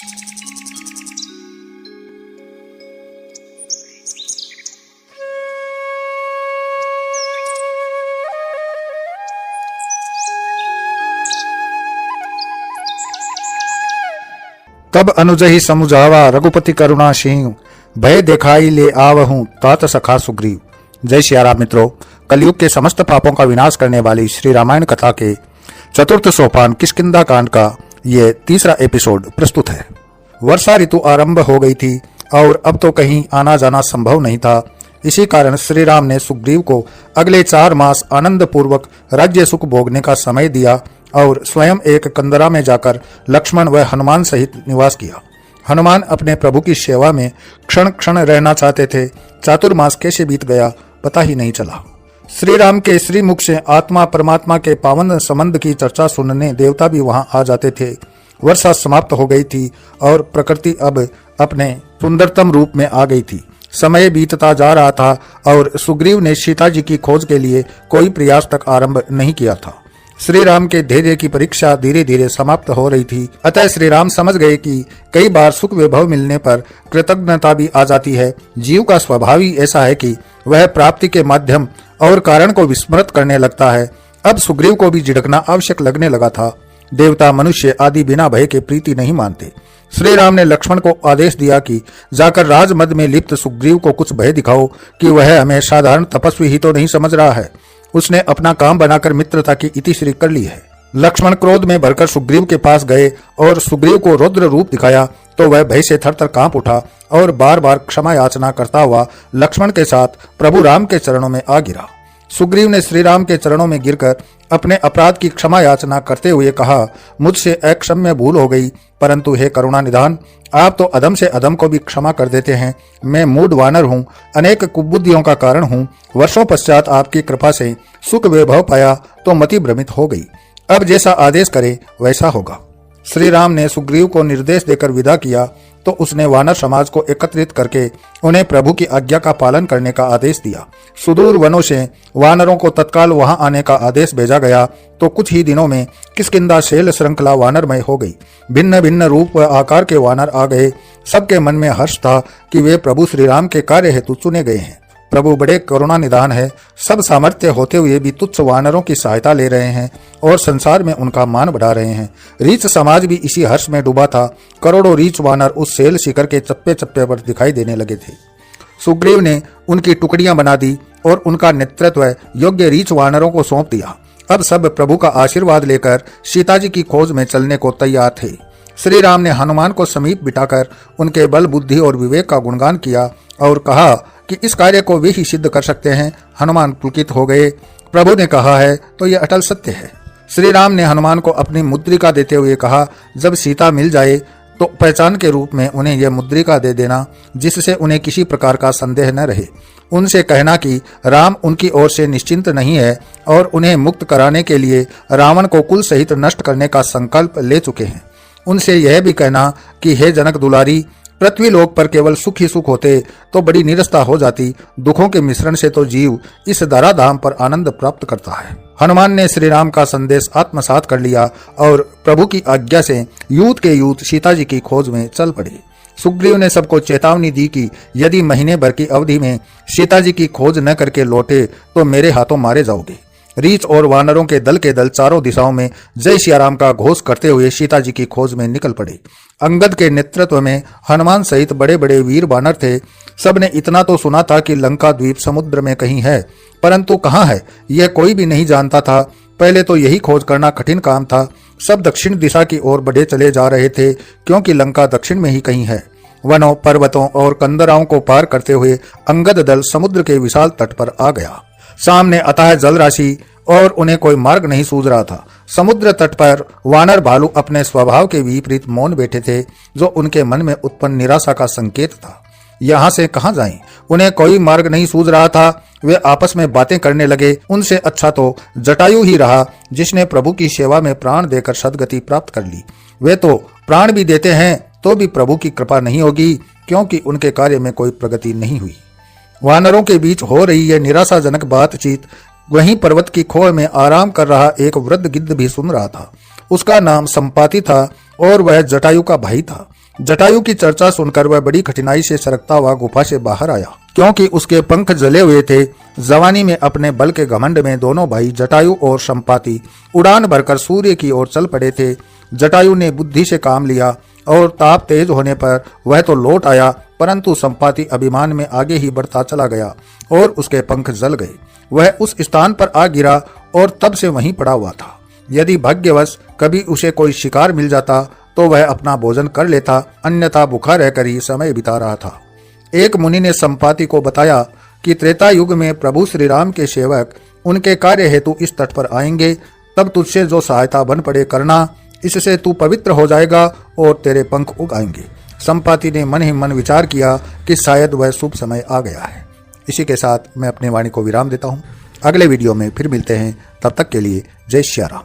तब अनुजहि समुझावा रघुपति करुणा सिंह, भय दिखाई ले आवहूं तात सखा सुग्रीव। जय श्री राम मित्रों, कलयुग के समस्त पापों का विनाश करने वाली श्री रामायण कथा के चतुर्थ सोपान किष्किंधा कांड का ये तीसरा एपिसोड प्रस्तुत है। वर्षा ऋतु आरंभ हो गई थी और अब तो कहीं आना जाना संभव नहीं था। इसी कारण श्री राम ने सुग्रीव को अगले 4 मास आनंद पूर्वक राज्य सुख भोगने का समय दिया और स्वयं एक कंदरा में जाकर लक्ष्मण व हनुमान सहित निवास किया। हनुमान अपने प्रभु की सेवा में क्षण क्षण रहना चाहते थे। चातुर्मास कैसे बीत गया पता ही नहीं चला। श्री राम के श्रीमुख से आत्मा परमात्मा के पावन संबंध की चर्चा सुनने देवता भी वहां आ जाते थे। वर्षा समाप्त हो गई थी और प्रकृति अब अपने सुंदरतम रूप में आ गई थी। समय बीतता जा रहा था और सुग्रीव ने सीता जी की खोज के लिए कोई प्रयास तक आरंभ नहीं किया था। श्री राम के धैर्य की परीक्षा धीरे धीरे समाप्त हो रही थी। अतः श्री राम समझ गए कि कई बार सुख वैभव मिलने पर कृतज्ञता भी आ जाती है। जीव का स्वभाव ही ऐसा है कि वह प्राप्ति के माध्यम और कारण को विस्मृत करने लगता है। अब सुग्रीव को भी झिड़कना आवश्यक लगने लगा था। देवता मनुष्य आदि बिना भय के प्रीति नहीं मानते। श्री राम ने लक्ष्मण को आदेश दिया कि जाकर राजमद में लिप्त सुग्रीव को कुछ भय दिखाओ कि वह हमें साधारण तपस्वी ही तो नहीं समझ रहा है। उसने अपना काम बनाकर मित्रता की इतिश्री कर ली है। लक्ष्मण क्रोध में भरकर सुग्रीव के पास गए और सुग्रीव को रुद्र रूप दिखाया तो वह भय से थरथर कांप उठा और बार बार क्षमा याचना करता हुआ लक्ष्मण के साथ प्रभु राम के चरणों में आ गिरा। सुग्रीव ने श्री राम के चरणों में गिरकर अपने अपराध की क्षमा याचना करते हुए कहा, मुझसे अक्षम्य भूल हो गई, परंतु हे करुणा निधान, आप तो अधम से अधम को भी क्षमा कर देते हैं। मैं मूढ़ वानर हूँ, अनेक कुबुद्धियों का कारण हूँ। वर्षों पश्चात आपकी कृपा से सुख वैभव पाया तो मति भ्रमित हो गई। अब जैसा आदेश करे वैसा होगा। श्री राम ने सुग्रीव को निर्देश देकर विदा किया तो उसने वानर समाज को एकत्रित करके उन्हें प्रभु की आज्ञा का पालन करने का आदेश दिया। सुदूर वनों से वानरों को तत्काल वहां आने का आदेश भेजा गया तो कुछ ही दिनों में किष्किंधा शैल श्रृंखला वानरमय हो गई। भिन्न भिन्न रूप व आकार के वानर आ गए। सबके मन में हर्ष था कि वे प्रभु श्री राम के कार्य हेतु चुने गए हैं। प्रभु बड़े करुणा निधान है। सब सामर्थ्य होते हुए भी तुच्छ वानरों की सहायता ले रहे हैं और संसार में उनका मान बढ़ा रहे हैं। रीछ समाज भी इसी हर्ष में डूबा था। करोड़ों रीछ वानर उस शैल शिखर के चप्पे चप्पे पर दिखाई देने लगे थे। सुग्रीव ने उनकी टुकड़ियां बना दी और उनका नेतृत्व योग्य रीछ वानरों को सौंप दिया। अब सब प्रभु का आशीर्वाद लेकर सीता जी की खोज में चलने को तैयार थे। श्री राम ने हनुमान को समीप बिठाकर उनके बल बुद्धि और विवेक का गुणगान किया और कहा कि इस कार्य को वे ही सिद्ध कर सकते हैं। हनुमान पुलकित हो गए। प्रभु ने कहा है तो यह अटल सत्य है। श्री राम ने हनुमान को अपनी मुद्रिका देते हुए कहा, जब सीता मिल जाए तो पहचान के रूप में उन्हें यह मुद्रिका दे देना, जिससे उन्हें किसी प्रकार का संदेह न रहे। उनसे कहना कि राम उनकी ओर से निश्चिंत नहीं है और उन्हें मुक्त कराने के लिए रावण को कुल सहित नष्ट करने का संकल्प ले चुके हैं। उनसे यह भी कहना कि हे जनक दुलारी, पृथ्वी लोक पर केवल सुख ही सुख होते तो बड़ी निरस्ता हो जाती। दुखों के मिश्रण से तो जीव इस धराधाम पर आनंद प्राप्त करता है। हनुमान ने श्री राम का संदेश आत्मसात कर लिया और प्रभु की आज्ञा से यूथ के यूथ सीता जी की खोज में चल पड़े। सुग्रीव ने सबको चेतावनी दी कि यदि महीने भर की अवधि में सीता जी की खोज न करके लौटे तो मेरे हाथों मारे जाओगे। रीछ और वानरों के दल चारों दिशाओं में जय सियाराम का घोष करते हुए सीता जी की खोज में निकल पड़े। अंगद के नेतृत्व में हनुमान सहित बड़े बड़े वीर वानर थे। सबने इतना तो सुना था कि लंका द्वीप समुद्र में कहीं है, परंतु कहाँ है यह कोई भी नहीं जानता था। पहले तो यही खोज करना कठिन काम था। सब दक्षिण दिशा की ओर बढ़े चले जा रहे थे क्योंकि लंका दक्षिण में ही कहीं है। वनों, पर्वतों और कंदराओं को पार करते हुए अंगद दल समुद्र के विशाल तट पर आ गया। सामने अथाह जल राशि और उन्हें कोई मार्ग नहीं सूझ रहा था। समुद्र तट पर वानर भालू अपने स्वभाव के विपरीत मौन बैठे थे, जो उनके मन में उत्पन्न निराशा का संकेत था। यहाँ से कहाँ जाएं? उन्हें कोई मार्ग नहीं सूझ रहा था। वे आपस में बातें करने लगे। उनसे अच्छा तो जटायु ही रहा, जिसने प्रभु की सेवा में प्राण देकर सदगति प्राप्त कर ली। वे तो प्राण भी देते हैं तो भी प्रभु की कृपा नहीं होगी, क्योंकि उनके कार्य में कोई प्रगति नहीं हुई। वानरों के बीच हो रही यह निराशाजनक बातचीत वहीं पर्वत की खोह में आराम कर रहा एक वृद्ध गिद्ध भी सुन रहा था। उसका नाम संपाति था और वह जटायु का भाई था। जटायु की चर्चा सुनकर वह बड़ी कठिनाई से सरकता हुआ गुफा से बाहर आया, क्योंकि उसके पंख जले हुए थे। जवानी में अपने बल के घमंड में दोनों भाई जटायु और संपाति उड़ान भरकर सूर्य की ओर चल पड़े थे। जटायु ने बुद्धि से काम लिया और ताप तेज होने पर वह तो लौट आया, परंतु संपाति अभिमान में आगे ही बढ़ता चला गया और उसके पंख जल गए। वह उस स्थान पर आ गिरा और तब से वहीं पड़ा हुआ था। यदि भाग्यवश कभी उसे कोई शिकार मिल जाता तो वह अपना भोजन कर लेता, अन्यथा भूखा रहकर ही समय बिता रहा था। एक मुनि ने संपाति को बताया कि त्रेता युग में प्रभु श्री राम के सेवक उनके कार्य हेतु इस तट पर आएंगे, तब तुझसे जो सहायता बन पड़े करना, इससे तू पवित्र हो जाएगा और तेरे पंख उगाएंगे। संपाति ने मन ही मन विचार किया कि शायद वह शुभ समय आ गया है। इसी के साथ मैं अपनी वाणी को विराम देता हूँ। अगले वीडियो में फिर मिलते हैं, तब तक के लिए जय श्री राम।